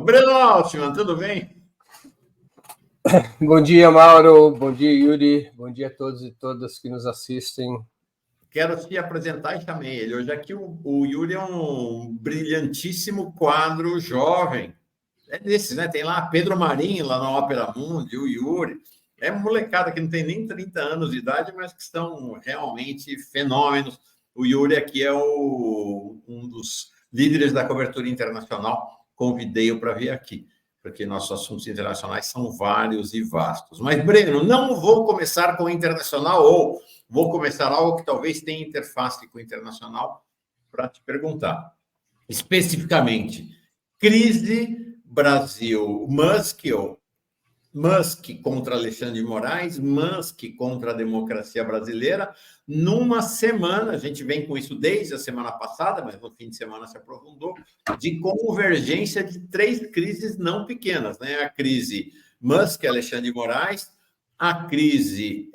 Breno Altman, tudo bem? Bom dia, Mauro. Bom dia, Yuri. Bom dia a todos e todas que nos assistem. Quero te apresentar e chamei ele. Hoje aqui o Yuri é um brilhantíssimo quadro jovem. É desses, né? Tem lá Pedro Marinho, lá na Ópera Mundi, o Yuri. É molecada que não tem nem 30 anos de idade, mas que estão realmente fenômenos. O Yuri aqui é um dos líderes da cobertura internacional. Convidei-o para vir aqui, porque nossos assuntos internacionais são vários e vastos. Mas, Breno, não vou começar com o internacional, ou vou começar algo que talvez tenha interface com o internacional para te perguntar. Especificamente, crise Brasil-Musk, ou Musk contra Alexandre de Moraes, Musk contra a democracia brasileira, numa semana, a gente vem com isso desde a semana passada, mas no fim de semana se aprofundou, de convergência de três crises não pequenas, né? A crise Musk, Alexandre de Moraes, a crise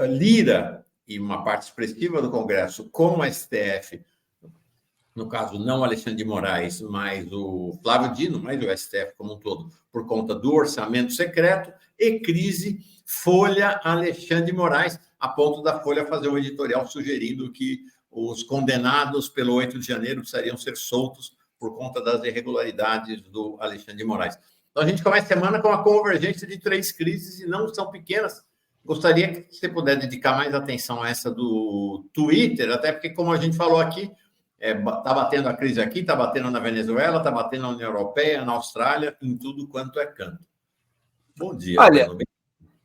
Lira e uma parte expressiva do Congresso com o STF, no caso, não Alexandre de Moraes, mas o Flávio Dino, mas o STF como um todo, por conta do orçamento secreto, e crise Folha Alexandre de Moraes, a ponto da Folha fazer um editorial sugerindo que os condenados pelo 8 de janeiro precisariam ser soltos por conta das irregularidades do Alexandre de Moraes. Então, a gente começa a semana com a convergência de três crises, e não são pequenas. Gostaria que você pudesse dedicar mais atenção a essa do Twitter, até porque, como a gente falou aqui, está batendo a crise aqui, está batendo na Venezuela, está batendo na União Europeia, na Austrália, em tudo quanto é canto. Bom dia, Olha, Bruno.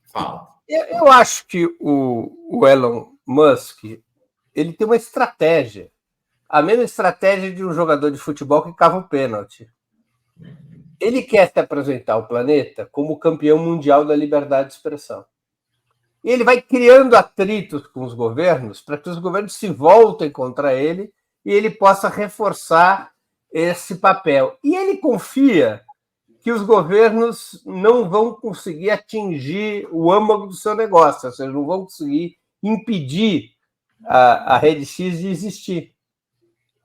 Fala. Eu acho que o Elon Musk ele tem uma estratégia, a mesma estratégia de um jogador de futebol que cava um pênalti. Ele quer se apresentar ao planeta como campeão mundial da liberdade de expressão. E ele vai criando atritos com os governos para que os governos se voltem contra ele e ele possa reforçar esse papel. E ele confia que os governos não vão conseguir atingir o âmago do seu negócio, ou seja, não vão conseguir impedir a Rede X de existir.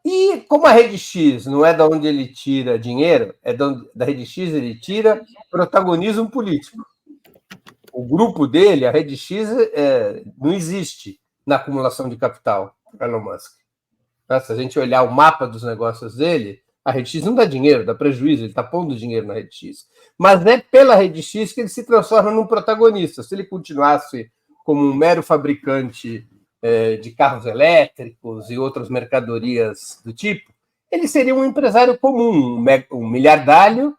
E como a Rede X não é da onde ele tira dinheiro, é da Rede X ele tira protagonismo político. O grupo dele, a Rede X, não existe na acumulação de capital, Elon Musk. Se a gente olhar o mapa dos negócios dele, a Rede X não dá dinheiro, dá prejuízo, ele está pondo dinheiro na Rede X. Mas é pela Rede X que ele se transforma num protagonista. Se ele continuasse como um mero fabricante de carros elétricos e outras mercadorias do tipo, ele seria um empresário comum, um miliardário,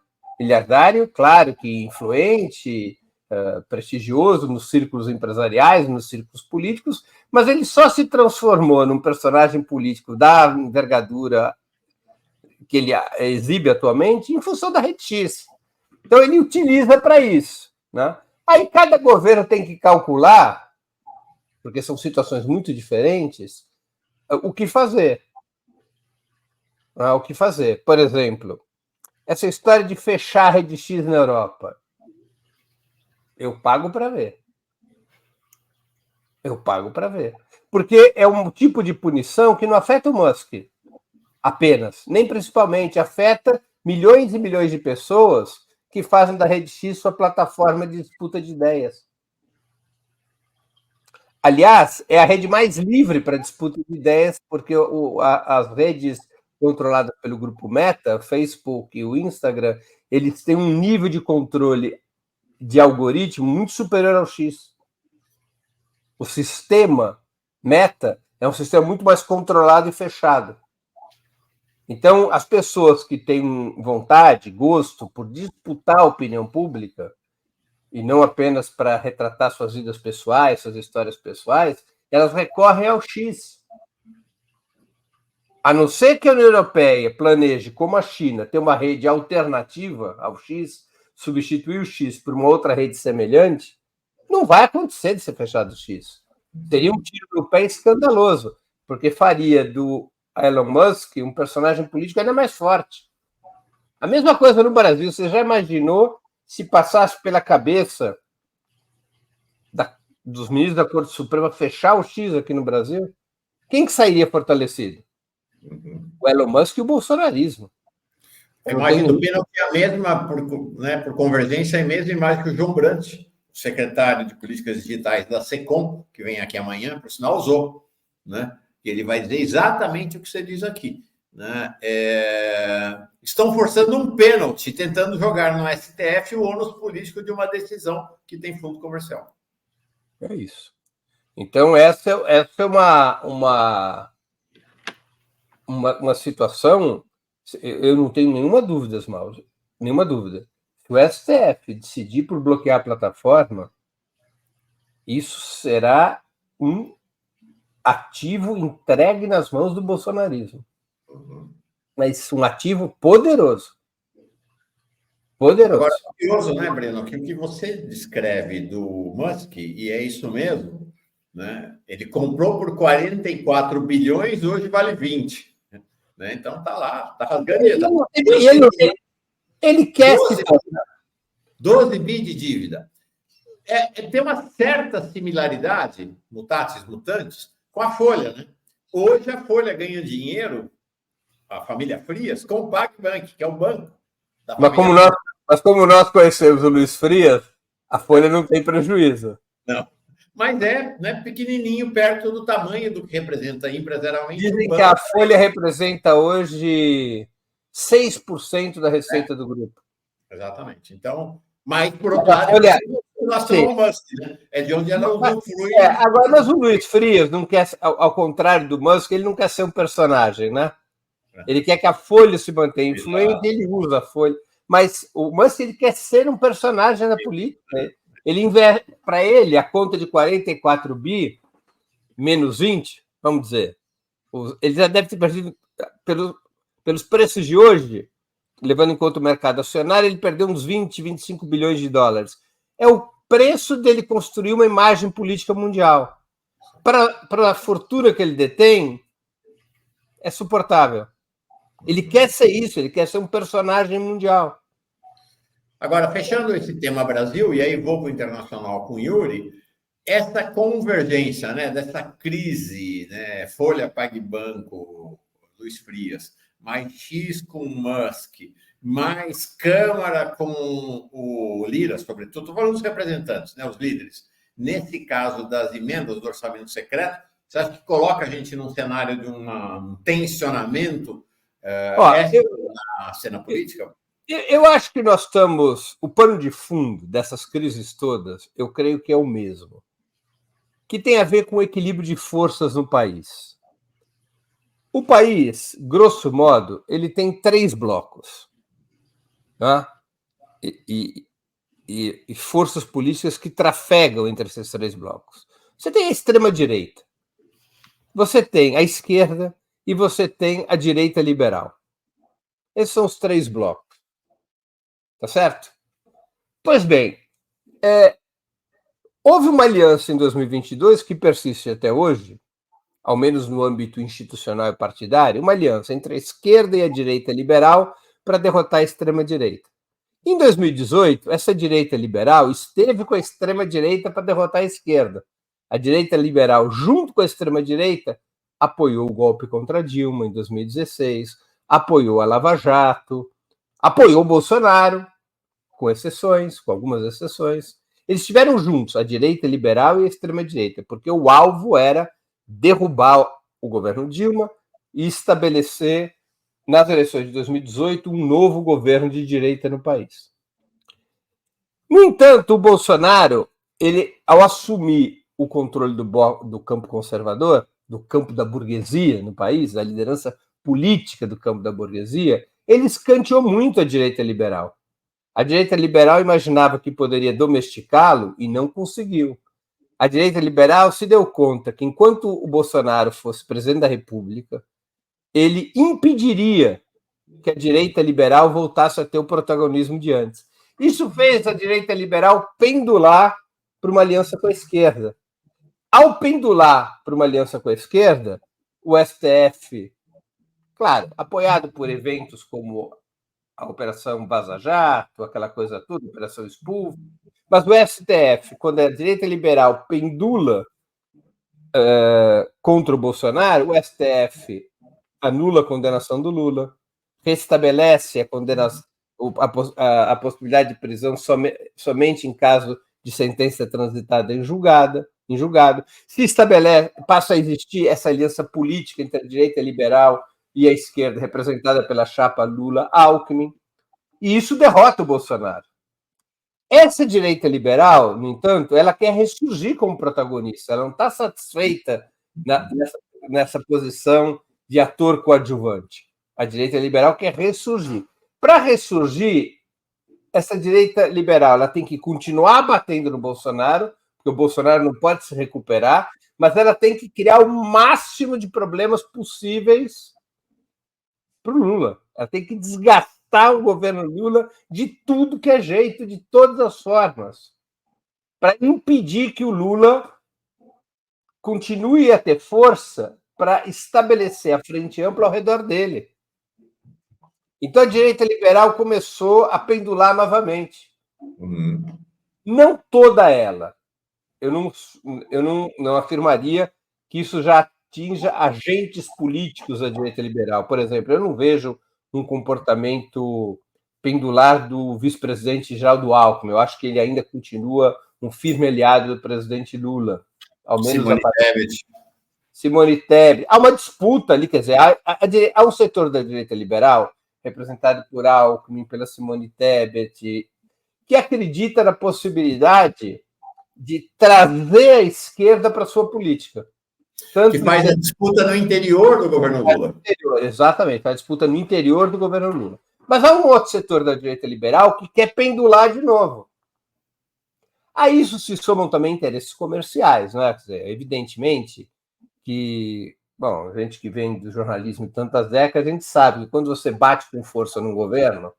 claro que influente, prestigioso nos círculos empresariais, nos círculos políticos, mas ele só se transformou num personagem político da envergadura que ele exibe atualmente em função da Rede X. Então, ele utiliza para isso. Né? Aí, cada governo tem que calcular, porque são situações muito diferentes, o que fazer. O que fazer. Por exemplo, essa história de fechar a Rede X na Europa. Eu pago para ver. Porque é um tipo de punição que não afeta o Musk apenas, nem principalmente, afeta milhões e milhões de pessoas que fazem da Rede X sua plataforma de disputa de ideias. Aliás, é a rede mais livre para disputa de ideias, porque as redes controladas pelo grupo Meta, o Facebook e o Instagram, eles têm um nível de controle de algoritmo muito superior ao X. O sistema Meta é um sistema muito mais controlado e fechado. Então, as pessoas que têm vontade, gosto por disputar a opinião pública, e não apenas para retratar suas vidas pessoais, suas histórias pessoais, elas recorrem ao X. A não ser que a União Europeia planeje, como a China, ter uma rede alternativa ao X, substituir o X por uma outra rede semelhante, não vai acontecer de ser fechado o X. Seria um tiro no pé escandaloso, porque faria do Elon Musk um personagem político ainda mais forte. A mesma coisa no Brasil. Você já imaginou se passasse pela cabeça dos ministros da Corte Suprema fechar o X aqui no Brasil? Quem que sairia fortalecido? O Elon Musk e o bolsonarismo. A imagem do pênalti é a mesma, por convergência, é a mesma imagem que o João Brandt, secretário de Políticas Digitais da SECOM, que vem aqui amanhã, por sinal, usou, né? E ele vai dizer exatamente o que você diz aqui, né? Estão forçando um pênalti, tentando jogar no STF o ônus político de uma decisão que tem fundo comercial. É isso. Então, essa é uma situação, eu não tenho nenhuma dúvida, Mauro, nenhuma dúvida. Se o STF decidir por bloquear a plataforma, isso será um ativo entregue nas mãos do bolsonarismo. Mas um ativo poderoso. Poderoso. Agora, curioso, né, Breno, que o que você descreve do Musk, e é isso mesmo, né? Ele comprou por 44 bilhões, hoje vale 20. Né? Então tá lá, tá rasgando. Ele quer 12 bi de dívida. Tem uma certa similaridade, mutatis mutandis, com a Folha, né? Hoje a Folha ganha dinheiro, a família Frias, com o PagBank, que é o banco da família. Mas como nós conhecemos o Luiz Frias, a Folha não tem prejuízo. Não. Mas né, pequenininho, perto do tamanho do que representa empresarialmente. Dizem que a Folha representa hoje 6% da receita do grupo. Exatamente. Então, mas por outro lado, o Musk, né? É de onde ela usufrui. Agora, mas o Luiz Frias não quer, ao contrário do Musk, ele não quer ser um personagem, né? Ele quer que a Folha se mantenha influente, ele usa a Folha. Mas o Musk, ele quer ser um personagem na política. Para ele, a conta de 44 bi menos 20, vamos dizer, ele já deve ter perdido, pelos preços de hoje, levando em conta o mercado acionário, ele perdeu uns 20, 25 bilhões de dólares. É o preço dele construir uma imagem política mundial. Para a fortuna que ele detém, é suportável. Ele quer ser isso, ele quer ser um personagem mundial. Agora, fechando esse tema Brasil, e aí vou para o internacional com o Yuri, essa convergência, né, dessa crise, né, Folha, PagBanco, Luiz Frias, mais X com Musk, mais Câmara com o Lira, sobretudo, estou falando dos representantes, né, os líderes. Nesse caso das emendas do orçamento secreto, você acha que coloca a gente num cenário de um tensionamento na cena política? Eu acho que nós estamos... O pano de fundo dessas crises todas, eu creio que é o mesmo, que tem a ver com o equilíbrio de forças no país. O país, grosso modo, ele tem 3 blocos. Tá? E forças políticas que trafegam entre esses 3 blocos. Você tem a extrema-direita, você tem a esquerda e você tem a direita liberal. Esses são os 3 blocos. Tá certo? Pois bem, houve uma aliança em 2022 que persiste até hoje, ao menos no âmbito institucional e partidário, uma aliança entre a esquerda e a direita liberal para derrotar a extrema-direita. Em 2018, essa direita liberal esteve com a extrema-direita para derrotar a esquerda. A direita liberal, junto com a extrema-direita, apoiou o golpe contra Dilma em 2016, apoiou a Lava Jato, apoiou o Bolsonaro, com exceções, com algumas exceções. Eles estiveram juntos, a direita liberal e a extrema-direita, porque o alvo era derrubar o governo Dilma e estabelecer, nas eleições de 2018, um novo governo de direita no país. No entanto, o Bolsonaro, ele, ao assumir o controle do campo conservador, do campo da burguesia no país, da liderança política do campo da burguesia, ele escanteou muito a direita liberal. A direita liberal imaginava que poderia domesticá-lo e não conseguiu. A direita liberal se deu conta que, enquanto o Bolsonaro fosse presidente da República, ele impediria que a direita liberal voltasse a ter o protagonismo de antes. Isso fez a direita liberal pendular para uma aliança com a esquerda. Ao pendular para uma aliança com a esquerda, o STF, claro, apoiado por eventos como a Operação Vaza Jato, aquela coisa toda, Operação Spoof, mas o STF, quando a direita liberal pendula contra o Bolsonaro, o STF anula a condenação do Lula, restabelece a condenação, a possibilidade de prisão somente em caso de sentença transitada em julgado. Se estabelece, passa a existir essa aliança política entre a direita liberal e a esquerda, representada pela chapa Lula-Alckmin, e isso derrota o Bolsonaro. Essa direita liberal, no entanto, ela quer ressurgir como protagonista, ela não está satisfeita nessa posição de ator coadjuvante. A direita liberal quer ressurgir. Para ressurgir, essa direita liberal ela tem que continuar batendo no Bolsonaro, porque o Bolsonaro não pode se recuperar, mas ela tem que criar o máximo de problemas possíveis para o Lula. Ela tem que desgastar o governo Lula de tudo que é jeito, de todas as formas, para impedir que o Lula continue a ter força para estabelecer a frente ampla ao redor dele. Então a direita liberal começou a pendular novamente. Não toda ela. Eu não afirmaria que isso já atinja agentes políticos da direita liberal. Por exemplo, eu não vejo um comportamento pendular do vice-presidente Geraldo Alckmin. Eu acho que ele ainda continua um firme aliado do presidente Lula. Ao menos Simone Tebet. Há uma disputa ali, quer dizer, há um setor da direita liberal, representado por Alckmin, pela Simone Tebet, que acredita na possibilidade de trazer a esquerda para a sua política. Tanto que faz a disputa no interior do governo Lula. Exatamente, faz a disputa no interior do governo Lula. Mas há um outro setor da direita liberal que quer pendular de novo. A isso se somam também interesses comerciais, não é? Quer dizer, evidentemente que, bom, a gente que vem do jornalismo de tantas décadas, a gente sabe que quando você bate com força num governo,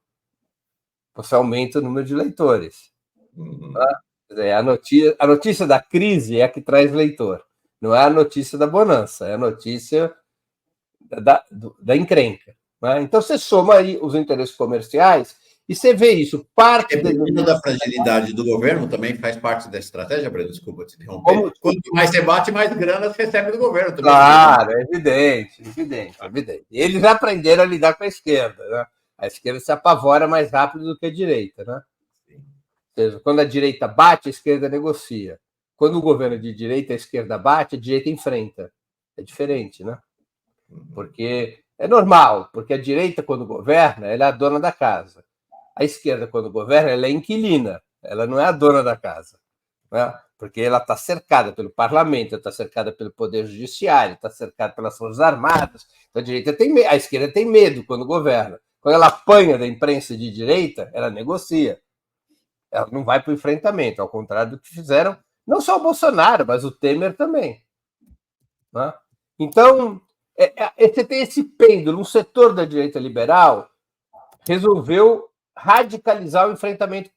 você aumenta o número de leitores. Tá? Quer dizer, a notícia da crise é a que traz leitor, não é a notícia da bonança, é a notícia da encrenca. Né? Então você soma aí os interesses comerciais e você vê isso. Dependendo da fragilidade do governo, também faz parte da estratégia, Breno, desculpa te interromper. Quanto mais você bate, mais grana você recebe do governo. Também. Claro, é evidente. Eles aprenderam a lidar com a esquerda. Né? A esquerda se apavora mais rápido do que a direita. Né? Ou seja, quando a direita bate, a esquerda negocia. Quando o governo é de direita, a esquerda bate, a direita enfrenta. É diferente, né? Porque é normal, porque a direita, quando governa, ela é a dona da casa. A esquerda, quando governa, ela é inquilina, ela não é a dona da casa. Né? Porque ela está cercada pelo parlamento, está cercada pelo poder judiciário, está cercada pelas forças armadas. Então a esquerda tem medo quando governa. Quando ela apanha da imprensa de direita, ela negocia. Ela não vai para o enfrentamento, ao contrário do que fizeram não só o Bolsonaro, mas o Temer também. Né? Então, você tem esse pêndulo, um setor da direita liberal resolveu radicalizar o enfrentamento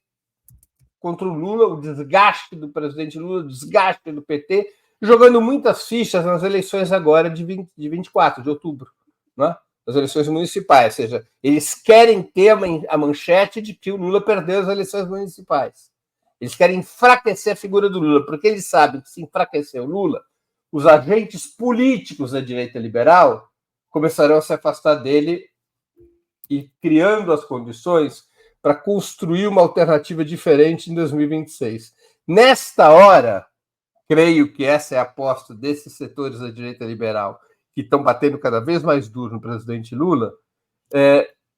contra o Lula, o desgaste do presidente Lula, o desgaste do PT, jogando muitas fichas nas eleições agora de 24 de outubro, né? As eleições municipais, ou seja, eles querem ter a manchete de que o Lula perdeu as eleições municipais. Eles querem enfraquecer a figura do Lula, porque eles sabem que se enfraquecer o Lula, os agentes políticos da direita liberal começarão a se afastar dele e criando as condições para construir uma alternativa diferente em 2026. Nesta hora, creio que essa é a aposta desses setores da direita liberal que estão batendo cada vez mais duro no presidente Lula.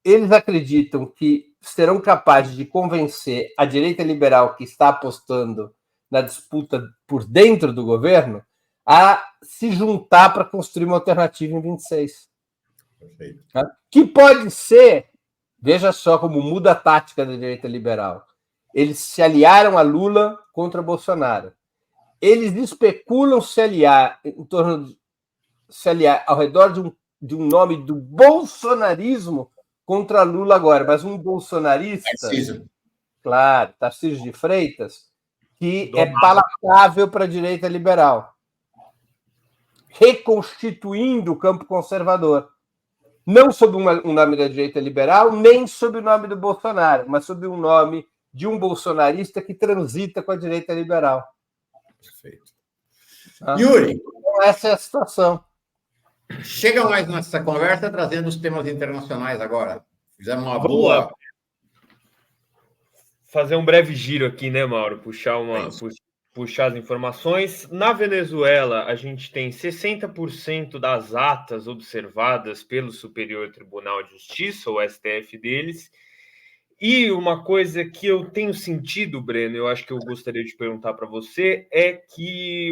Eles acreditam que serão capazes de convencer a direita liberal que está apostando na disputa por dentro do governo a se juntar para construir uma alternativa em 26. Perfeito. Que pode ser, veja só como muda a tática da direita liberal. Eles se aliaram a Lula contra Bolsonaro. Eles especulam se aliar ao redor de um nome do bolsonarismo contra Lula agora, mas um bolsonarista, claro, Tarcísio de Freitas, que é palatável para a direita liberal, reconstituindo o campo conservador. Não sob um nome da direita liberal, nem sob o nome do Bolsonaro, mas sob o nome de um bolsonarista que transita com a direita liberal. Perfeito. Yuri, então, essa é a situação. Chega mais nessa conversa trazendo os temas internacionais agora. Fizemos uma Vamos boa. lá. Fazer um breve giro aqui, né, Mauro? Puxar as informações. Na Venezuela, a gente tem 60% das atas observadas pelo Superior Tribunal de Justiça, o STF deles. E uma coisa que eu tenho sentido, Breno, eu acho que eu gostaria de perguntar para você, é que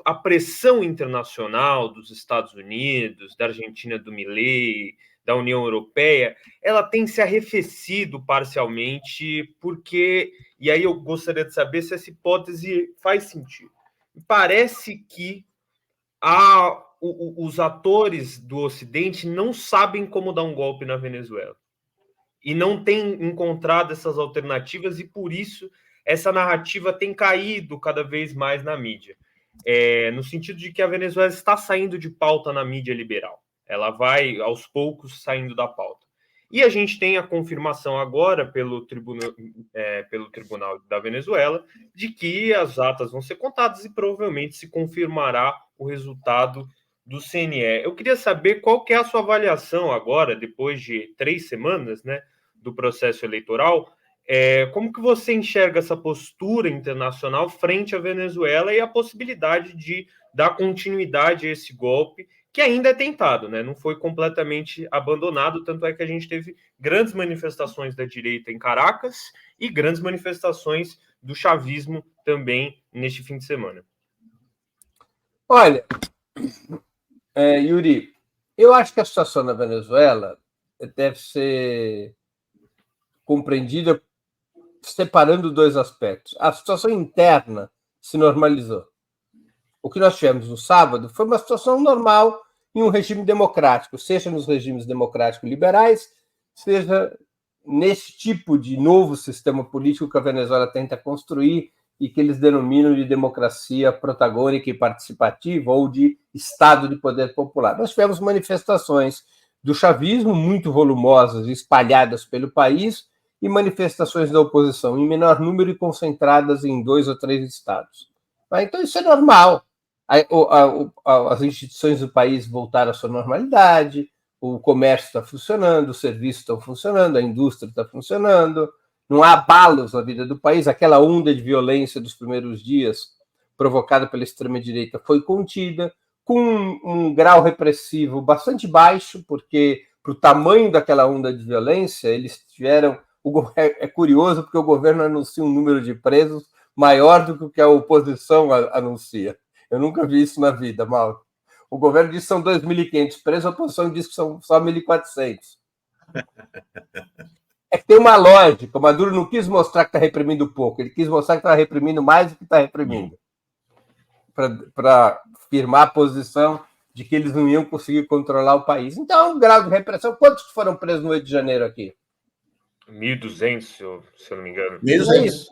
a pressão internacional dos Estados Unidos, da Argentina do Milei, da União Europeia, ela tem se arrefecido parcialmente, porque, e aí eu gostaria de saber se essa hipótese faz sentido. Parece que os atores do Ocidente não sabem como dar um golpe na Venezuela e não tem encontrado essas alternativas, e por isso essa narrativa tem caído cada vez mais na mídia. No sentido de que a Venezuela está saindo de pauta na mídia liberal. Ela vai, aos poucos, saindo da pauta. E a gente tem a confirmação agora pelo Tribunal da Venezuela de que as atas vão ser contadas e provavelmente se confirmará o resultado do CNE. Eu queria saber qual que é a sua avaliação agora, depois de 3 semanas, né, do processo eleitoral, como que você enxerga essa postura internacional frente à Venezuela e a possibilidade de dar continuidade a esse golpe, que ainda é tentado, né? Não foi completamente abandonado, tanto é que a gente teve grandes manifestações da direita em Caracas e grandes manifestações do chavismo também neste fim de semana. Olha, Yuri, eu acho que a situação na Venezuela deve ser compreendida separando 2 aspectos. A situação interna se normalizou. O que nós tivemos no sábado foi uma situação normal em um regime democrático, seja nos regimes democráticos liberais, seja nesse tipo de novo sistema político que a Venezuela tenta construir e que eles denominam de democracia protagônica e participativa ou de Estado de poder popular. Nós tivemos manifestações do chavismo muito volumosas, espalhadas pelo país, e manifestações da oposição em menor número e concentradas em 2 ou 3 estados. Então isso é normal. As instituições do país voltaram à sua normalidade, o comércio está funcionando, os serviços estão funcionando, a indústria está funcionando, não há abalos na vida do país. Aquela onda de violência dos primeiros dias provocada pela extrema-direita foi contida, com um grau repressivo bastante baixo, porque para o tamanho daquela onda de violência, eles tiveram... É curioso, porque o governo anuncia um número de presos maior do que o que a oposição anuncia. Eu nunca vi isso na vida, Mauro. O governo diz que são 2.500 presos, a oposição diz que são só 1.400. É que tem uma lógica. O Maduro não quis mostrar que está reprimindo pouco, ele quis mostrar que está reprimindo mais do que está reprimindo. Para firmar a posição de que eles não iam conseguir controlar o país. Então, um grau de repressão. Quantos foram presos no Rio de Janeiro aqui? 1.200, se eu não me engano. 1.200.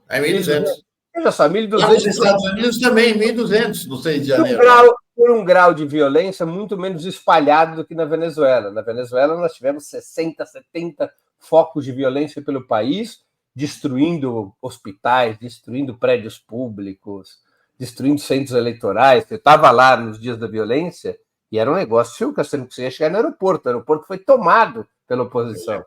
1.200. Veja só, 1.200. Nos Estados Unidos também, 1.200 no Rio de Janeiro. Por um grau de violência muito menos espalhado do que na Venezuela. Na Venezuela, nós tivemos 60, 70 focos de violência pelo país, destruindo hospitais, destruindo prédios públicos, destruindo centros eleitorais. Eu estava lá nos dias da violência e era um negócio que você não conseguia chegar no aeroporto. O aeroporto foi tomado pela oposição.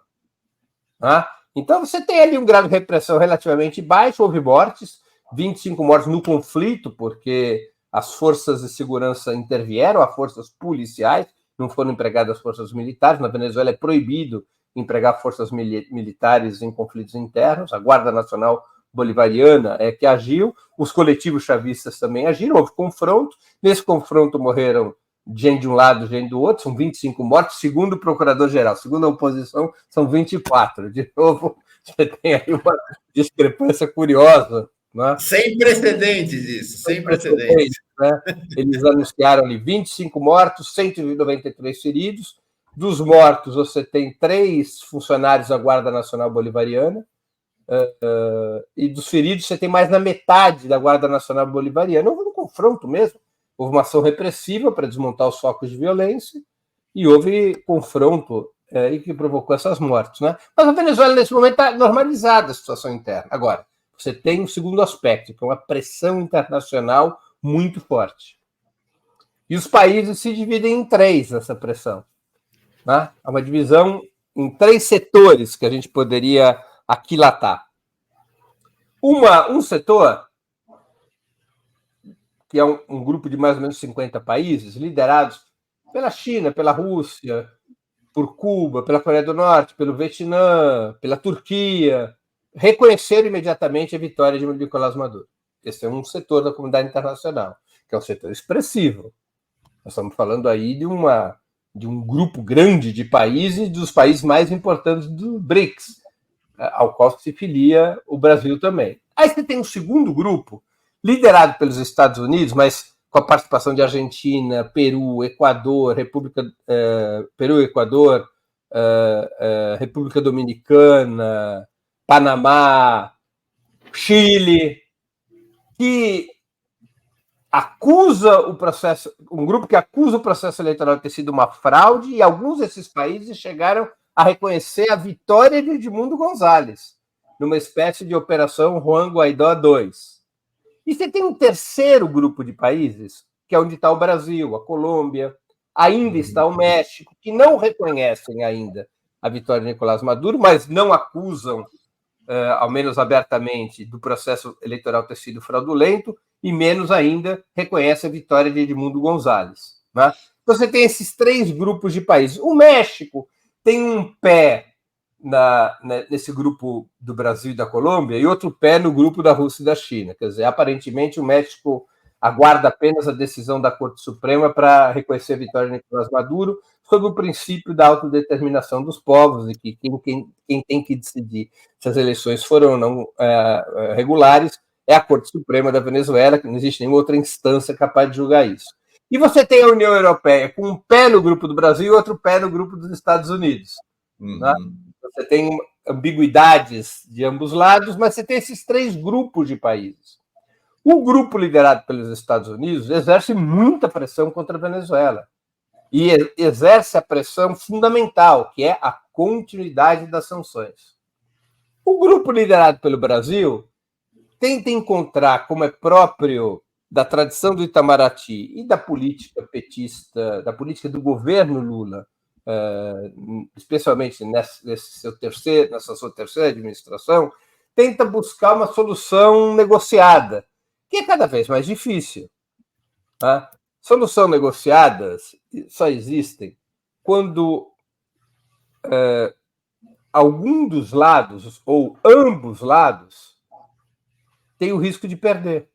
Então, você tem ali um grau de repressão relativamente baixo, houve mortes, 25 mortes no conflito, porque as forças de segurança intervieram, as forças policiais, não foram empregadas as forças militares. Na Venezuela é proibido empregar forças militares em conflitos internos, a Guarda Nacional Bolivariana é que agiu, os coletivos chavistas também agiram, houve confronto, nesse confronto morreram gente de um lado, gente do outro, são 25 mortos, segundo o procurador-geral, segundo a oposição, são 24. De novo, você tem aí uma discrepância curiosa. Né? Sem precedentes isso, sem precedentes. Né? Eles anunciaram ali 25 mortos, 193 feridos. Dos mortos, você tem 3 funcionários da Guarda Nacional Bolivariana, e dos feridos, você tem mais da metade da Guarda Nacional Bolivariana. Houve um confronto mesmo. Houve uma ação repressiva para desmontar os focos de violência e houve confronto e que provocou essas mortes. Né? Mas a Venezuela, nesse momento, está normalizada a situação interna. Agora, você tem um segundo aspecto, que é uma pressão internacional muito forte. E os países se dividem em 3 nessa pressão. Né? Há uma divisão em 3 setores que a gente poderia aquilatar. Um setor, que é um grupo de mais ou menos 50 países, liderados pela China, pela Rússia, por Cuba, pela Coreia do Norte, pelo Vietnã, pela Turquia, reconheceram imediatamente a vitória de Nicolás Maduro. Esse é um setor da comunidade internacional, que é um setor expressivo. Nós estamos falando aí de um grupo grande de países, dos países mais importantes do BRICS, ao qual se filia o Brasil também. Aí você tem um segundo grupo, liderado pelos Estados Unidos, mas com a participação de Argentina, Peru, Equador, República Dominicana, Panamá, Chile, que acusa o processo, um grupo que acusa o processo eleitoral de ter sido uma fraude, e alguns desses países chegaram a reconhecer a vitória de Edmundo Gonzalez, numa espécie de operação Juan Guaidó II. E você tem um terceiro grupo de países, que é onde está o Brasil, a Colômbia, ainda está o México, que não reconhecem ainda a vitória de Nicolás Maduro, mas não acusam, ao menos abertamente, do processo eleitoral ter sido fraudulento, e menos ainda reconhece a vitória de Edmundo Gonzalez. Né? Então você tem esses 3 grupos de países. O México tem um pé nesse grupo do Brasil e da Colômbia e outro pé no grupo da Rússia e da China. Quer dizer, aparentemente o México aguarda apenas a decisão da Corte Suprema para reconhecer a vitória de Nicolás Maduro, sob o princípio da autodeterminação dos povos e que quem tem que decidir se as eleições foram ou não regulares é a Corte Suprema da Venezuela, que não existe nenhuma outra instância capaz de julgar isso. E você tem a União Europeia com um pé no grupo do Brasil e outro pé no grupo dos Estados Unidos. Né? Você tem ambiguidades de ambos lados, mas você tem esses 3 grupos de países. O grupo liderado pelos Estados Unidos exerce muita pressão contra a Venezuela e exerce a pressão fundamental, que é a continuidade das sanções. O grupo liderado pelo Brasil tenta encontrar, como é próprio da tradição do Itamaraty e da política petista, da política do governo Lula, especialmente nessa sua terceira administração, tenta buscar uma solução negociada, que é cada vez mais difícil. Tá? Soluções negociadas só existem quando algum dos lados, ou ambos lados, tem o risco de perder.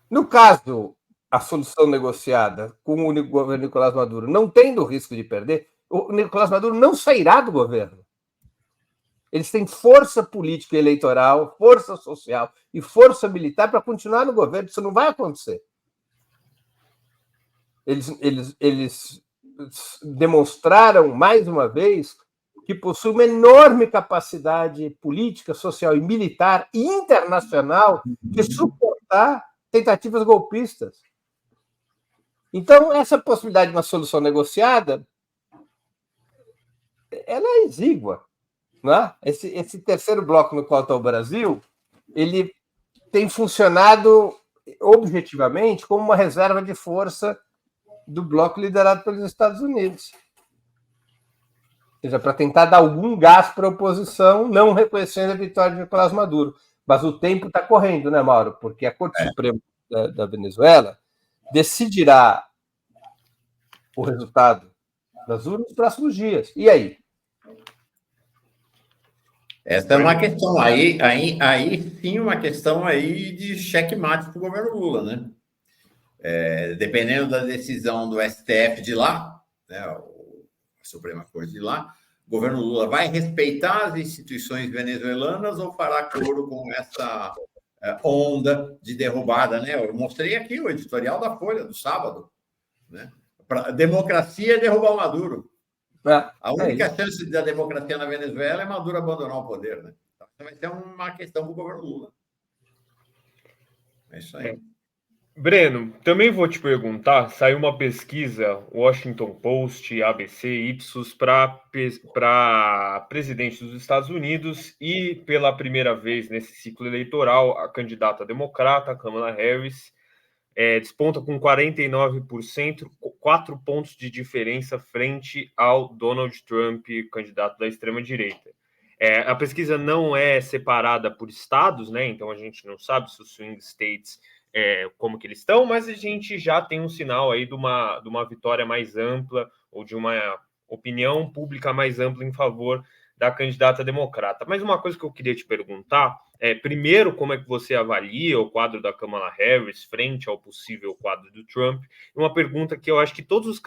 No caso, a solução negociada com o governo Nicolás Maduro não tendo o risco de perder, o Nicolás Maduro não sairá do governo. Eles têm força política e eleitoral, força social e força militar para continuar no governo. Isso não vai acontecer. Eles demonstraram, mais uma vez, que possuem uma enorme capacidade política, social e militar e internacional de suportar tentativas golpistas. Então, essa possibilidade de uma solução negociada, ela é exígua. Né? Esse terceiro bloco no qual está o Brasil, ele tem funcionado objetivamente como uma reserva de força do bloco liderado pelos Estados Unidos. Ou seja, para tentar dar algum gás para a oposição, não reconhecendo a vitória de Nicolás Maduro. Mas o tempo está correndo, né, Mauro? Porque a Corte Suprema da Venezuela decidirá o resultado das urnas nos próximos dias. E aí? Essa é uma questão aí sim, uma questão aí de checkmate para o governo Lula, né? Dependendo da decisão do STF de lá, né, a Suprema Corte de lá, o governo Lula vai respeitar as instituições venezuelanas ou fará coro com essa onda de derrubada, né? Eu mostrei aqui o editorial da Folha do sábado, né? Para democracia é derrubar o Maduro. A única chance da democracia na Venezuela é Maduro abandonar o poder, né? Então, vai ser uma questão para o governo Lula. É isso aí. Breno, também vou te perguntar, saiu uma pesquisa, Washington Post, ABC, Ipsos, para presidente dos Estados Unidos e, pela primeira vez nesse ciclo eleitoral, a candidata democrata, Kamala Harris, desponta com 49%, 4 pontos de diferença frente ao Donald Trump, candidato da extrema-direita. A pesquisa não é separada por estados, né? Então a gente não sabe se os swing states como que eles estão, mas a gente já tem um sinal aí de uma vitória mais ampla ou de uma opinião pública mais ampla em favor da candidata democrata. Mas uma coisa que eu queria te perguntar primeiro, como é que você avalia o quadro da Kamala Harris frente ao possível quadro do Trump? Uma pergunta que eu acho que todos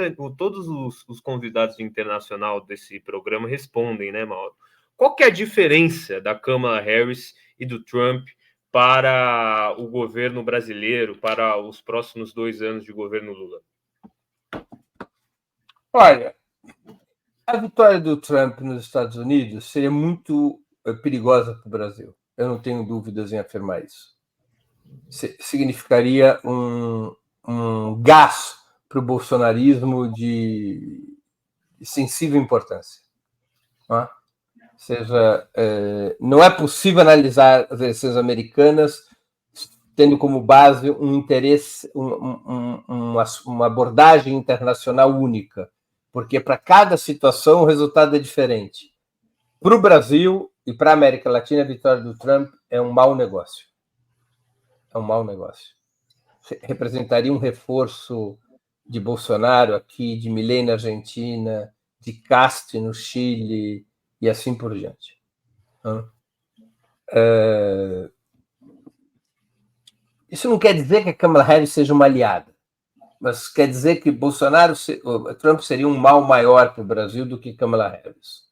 os convidados internacional desse programa respondem, né, Mauro? Qual que é a diferença da Kamala Harris e do Trump para o governo brasileiro, para os próximos 2 anos de governo Lula? Olha, a vitória do Trump nos Estados Unidos seria muito perigosa para o Brasil. Eu não tenho dúvidas em afirmar isso. Significaria um gás para o bolsonarismo de sensível importância. Não é? Ou seja, não é possível analisar as eleições americanas tendo como base um interesse, uma abordagem internacional única, porque para cada situação o resultado é diferente. Para o Brasil e para a América Latina, a vitória do Trump é um mau negócio. É um mau negócio. Representaria um reforço de Bolsonaro aqui, de Milei na Argentina, de Cast no Chile e assim por diante. Isso não quer dizer que a Kamala Harris seja uma aliada, mas quer dizer que Trump seria um mal maior para o Brasil do que Kamala Harris.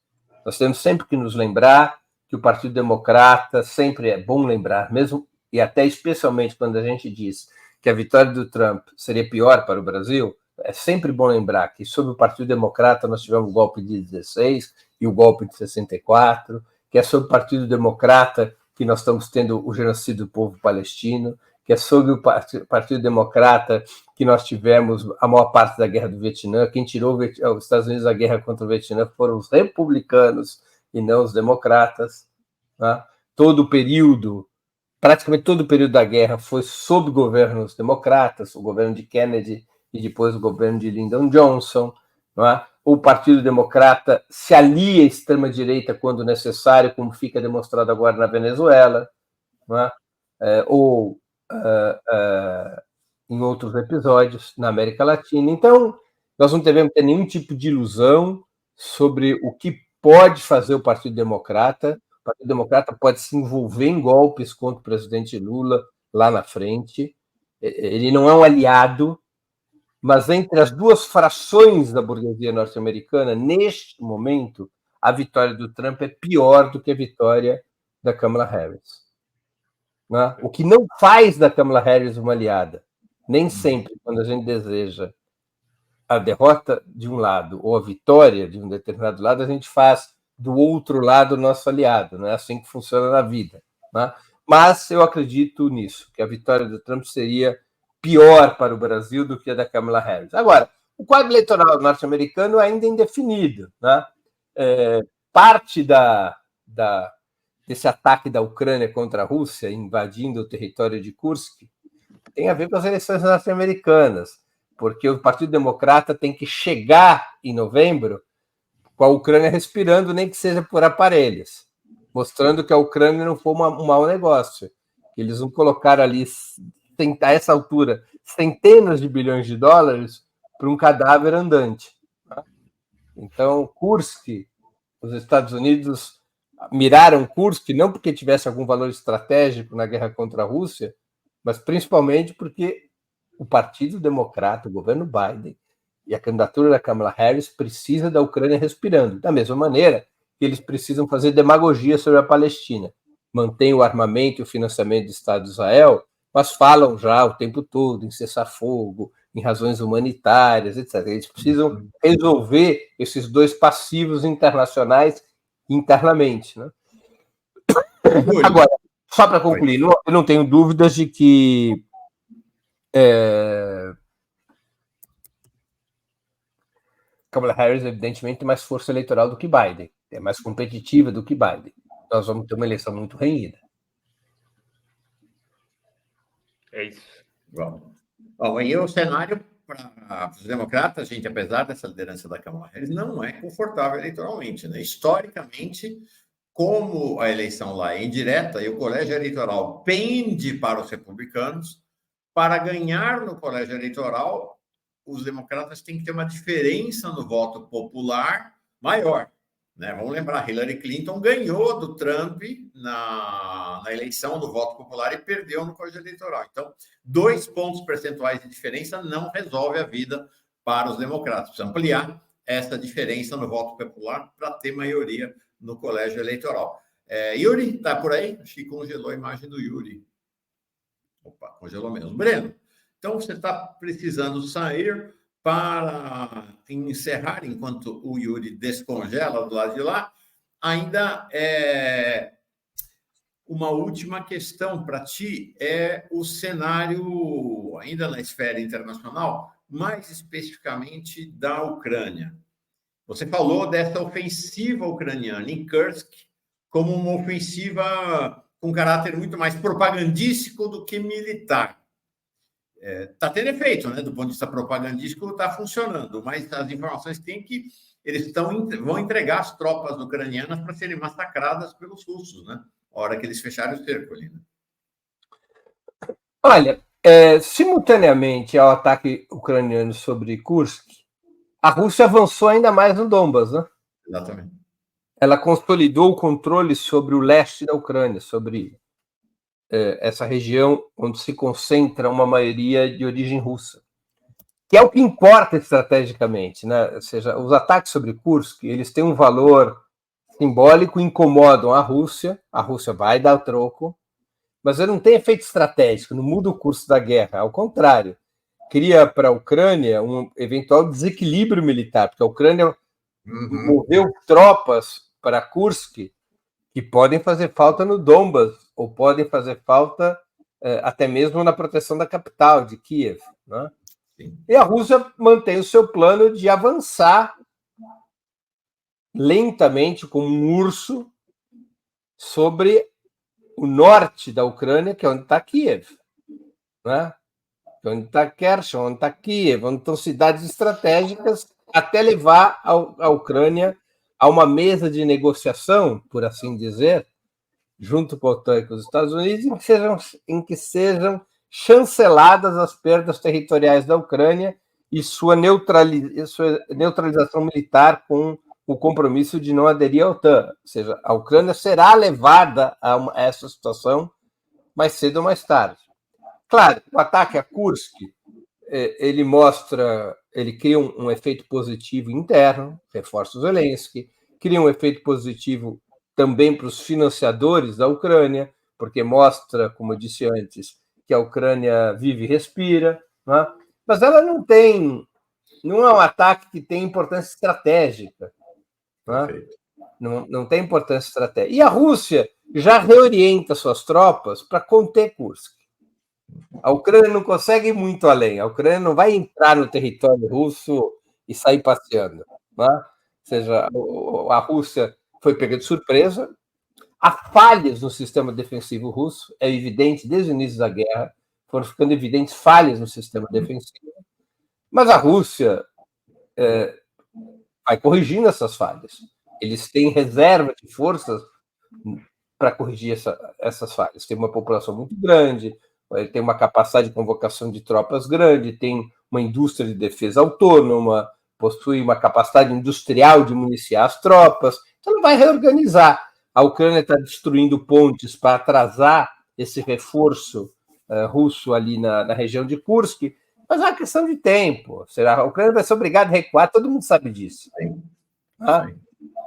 Nós temos sempre que nos lembrar que o Partido Democrata, sempre é bom lembrar, mesmo e até especialmente quando a gente diz que a vitória do Trump seria pior para o Brasil, é sempre bom lembrar que sob o Partido Democrata nós tivemos o golpe de 16 e o golpe de 64, que é sob o Partido Democrata que nós estamos tendo o genocídio do povo palestino, que é sob o Partido Democrata que nós tivemos a maior parte da Guerra do Vietnã. Quem tirou os Estados Unidos da guerra contra o Vietnã foram os republicanos e não os democratas. Tá? Praticamente todo o período da guerra foi sob governos democratas, o governo de Kennedy e depois o governo de Lyndon Johnson. Não é? O Partido Democrata se alia à extrema-direita quando necessário, como fica demonstrado agora na Venezuela, não é? Ou em outros episódios na América Latina. Então, nós não devemos ter nenhum tipo de ilusão sobre o que pode fazer o Partido Democrata. O Partido Democrata pode se envolver em golpes contra o presidente Lula lá na frente. Ele não é um aliado, mas entre as duas frações da burguesia norte-americana, neste momento, a vitória do Trump é pior do que a vitória da Kamala Harris. Né? O que não faz da Kamala Harris uma aliada. Nem sempre, quando a gente deseja a derrota de um lado ou a vitória de um determinado lado, a gente faz do outro lado nosso aliado. Não é assim que funciona na vida. Né? Mas eu acredito nisso, que a vitória do Trump seria pior para o Brasil do que a da Kamala Harris. Agora, o quadro eleitoral norte-americano é ainda indefinido. Né? Parte desse ataque da Ucrânia contra a Rússia, invadindo o território de Kursk, tem a ver com as eleições norte-americanas, porque o Partido Democrata tem que chegar em novembro com a Ucrânia respirando, nem que seja por aparelhos, mostrando que a Ucrânia não foi um mau negócio. Eles vão colocar ali, a essa altura, centenas de bilhões de dólares para um cadáver andante. Então, Kursk, os Estados Unidos miraram Kursk não porque tivesse algum valor estratégico na guerra contra a Rússia, mas principalmente porque o Partido Democrata, o governo Biden e a candidatura da Kamala Harris precisa da Ucrânia respirando. Da mesma maneira que eles precisam fazer demagogia sobre a Palestina. Mantém o armamento e o financiamento do Estado de Israel, mas falam já o tempo todo em cessar-fogo, em razões humanitárias, etc. Eles precisam resolver esses dois passivos internacionais internamente. Né? Agora, só para concluir, eu não tenho dúvidas de que Kamala Harris, evidentemente, tem mais força eleitoral do que Biden, é mais competitiva do que Biden. Nós vamos ter uma eleição muito renhida. É isso. Vamos. Bom, e o cenário para os democratas, gente, apesar dessa liderança da Kamala Harris, não é confortável eleitoralmente, né? Historicamente, como a eleição lá é indireta e o colégio eleitoral pende para os republicanos, para ganhar no colégio eleitoral, os democratas têm que ter uma diferença no voto popular maior. Né? Vamos lembrar, Hillary Clinton ganhou do Trump na eleição do voto popular e perdeu no colégio eleitoral. Então, 2 pontos percentuais de diferença não resolve a vida para os democratas. Precisa ampliar essa diferença no voto popular para ter maioria no colégio eleitoral. Yuri, está por aí? Acho que congelou a imagem do Yuri. Opa, congelou mesmo. Breno, então você está precisando sair para encerrar, enquanto o Yuri descongela do lado de lá. Ainda uma última questão para ti é o cenário, ainda na esfera internacional, mais especificamente da Ucrânia. Você falou dessa ofensiva ucraniana em Kursk como uma ofensiva com caráter muito mais propagandístico do que militar. Está tendo efeito, né? Do ponto de vista propagandístico, está funcionando, mas as informações têm que eles vão entregar as tropas ucranianas para serem massacradas pelos russos, né? A hora que eles fecharem o cerco ali. Né? Olha, simultaneamente ao ataque ucraniano sobre Kursk, a Rússia avançou ainda mais no Donbas, né? Exatamente. Ela consolidou o controle sobre o leste da Ucrânia, sobre essa região onde se concentra uma maioria de origem russa, que é o que importa estrategicamente, né? Ou seja, os ataques sobre Kursk, eles têm um valor simbólico, incomodam a Rússia vai dar o troco, mas ele não tem efeito estratégico, não muda o curso da guerra, ao contrário, cria para a Ucrânia um eventual desequilíbrio militar, porque a Ucrânia moveu tropas para Kursk que podem fazer falta no Donbas, ou podem fazer falta até mesmo na proteção da capital, de Kiev. Né? E a Rússia mantém o seu plano de avançar lentamente, como um urso, sobre o norte da Ucrânia, que é onde está Kiev. Né? Onde está Kherson, onde está Kiev, onde estão cidades estratégicas, até levar a Ucrânia a uma mesa de negociação, por assim dizer, junto com a OTAN e com os Estados Unidos, em que sejam chanceladas as perdas territoriais da Ucrânia e sua neutralização militar com o compromisso de não aderir à OTAN. Ou seja, a Ucrânia será levada a essa situação mais cedo ou mais tarde. Claro, o ataque a Kursk, ele cria um efeito positivo interno, reforça o Zelensky, cria um efeito positivo também para os financiadores da Ucrânia, porque mostra, como eu disse antes, que a Ucrânia vive e respira, né? Mas ela não é um ataque que tem importância estratégica, né? Não tem importância estratégica. E a Rússia já reorienta suas tropas para conter Kursk. A Ucrânia não consegue ir muito além. A Ucrânia não vai entrar no território russo e sair passeando. Né? Ou seja, a Rússia foi pega de surpresa. Há falhas no sistema defensivo russo, é evidente desde o início da guerra, foram ficando evidentes falhas no sistema defensivo. Mas a Rússia vai corrigindo essas falhas. Eles têm reserva de forças para corrigir essas falhas. Tem uma população muito grande, ele tem uma capacidade de convocação de tropas grande, tem uma indústria de defesa autônoma, possui uma capacidade industrial de municiar as tropas, então ele vai reorganizar. A Ucrânia está destruindo pontes para atrasar esse reforço russo ali na região de Kursk, mas é uma questão de tempo. A Ucrânia vai ser obrigada a recuar, todo mundo sabe disso. Tá?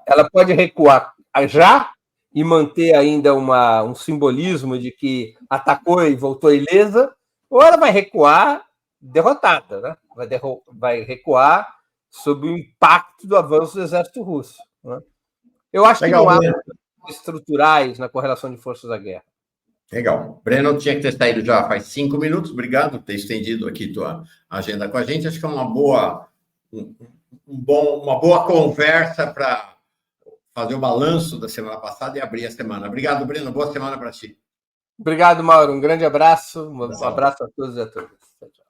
Ela pode recuar já e manter ainda um simbolismo de que atacou e voltou ilesa, ou ela vai recuar derrotada, né? Vai recuar sob o impacto do avanço do exército russo. Né? Eu acho que não há estruturais na correlação de forças da guerra. Legal. Breno tinha que ter saído já faz 5 minutos. Obrigado por ter estendido aqui tua agenda com a gente. Acho que é uma boa conversa para fazer o balanço da semana passada e abrir a semana. Obrigado, Breno. Boa semana para ti. Obrigado, Mauro. Um grande abraço. Um abraço a todos e a todas. Tchau, tchau.